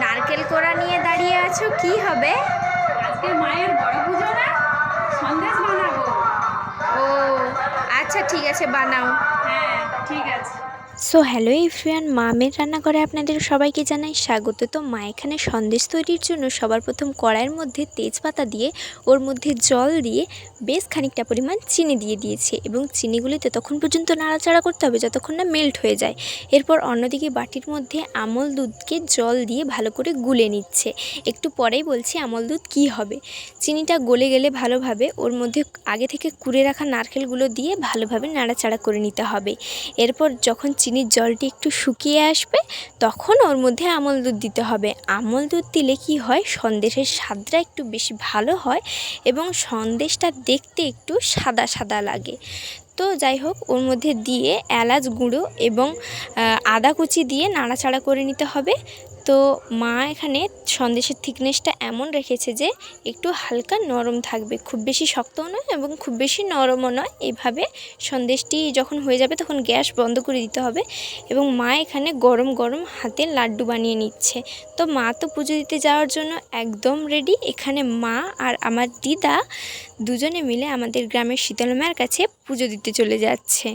নারকেল কোড়া নিয়ে দাঁড়িয়ে আছো, কি হবে? আজকে মায়ের বড় পুজো না, সন্দেশ বানাবো। ও আচ্ছা, ঠিক আছে, বানাও। হ্যাঁ, ঠিক আছে। সো হ্যালো এভরিওয়ান, মামের রান্নাঘরে আপনাদের সবাইকে জানাই স্বাগত। তো মা এখানে সন্দেশ তৈরির জন্য সবার প্রথম কড়াইয়ের মধ্যে তেজপাতা দিয়ে ওর মধ্যে জল দিয়ে বেশ খানিকটা পরিমাণ চিনি দিয়ে দিয়েছে এবং চিনিগুলিতে তখন পর্যন্ত নাড়াচাড়া করতে হবে যতক্ষণ না মেল্ট হয়ে যায়। এরপর অন্যদিকে বাটির মধ্যে আমল দুধকে জল দিয়ে ভালো করে গুলে নিচ্ছে। একটু পরেই বলছি আমল দুধ কী হবে। চিনিটা গলে গেলে ভালোভাবে ওর মধ্যে আগে থেকে কুড়ে রাখা নারকেলগুলো দিয়ে ভালোভাবে নাড়াচাড়া করে নিতে হবে। এরপর যখন চিনির জলটি একটু শুকিয়ে আসবে তখন ওর মধ্যে আমল দুধ দিতে হবে। আমল দুধ দিলে কি হয়, সন্দেশের স্বাদটা একটু বেশি ভালো হয় এবং সন্দেশটা দেখতে একটু সাদা সাদা লাগে। তো যাই হোক, ওর মধ্যে দিয়ে এলাচ গুঁড়ো এবং আদা কুচি দিয়ে নাড়াচাড়া করে নিতে হবে। তো মা এখানে সন্দেশের থিকনেসটা এমন রেখেছে যে একটু হালকা নরম থাকবে, খুব বেশি শক্তও নয় এবং খুব বেশি নরমও নয়। এইভাবে সন্দেশটি যখন হয়ে যাবে তখন গ্যাস বন্ধ করে দিতে হবে এবং মা এখানে গরম গরম হাতে লাড্ডু বানিয়ে নিচ্ছে। তো মা তো পুজো দিতে যাওয়ার জন্য একদম রেডি। এখানে মা আর আমার দিদা দুজনে মিলে আমাদের গ্রামের শীতলা মায়ের কাছে পুজো দিতে চলে যাচ্ছে।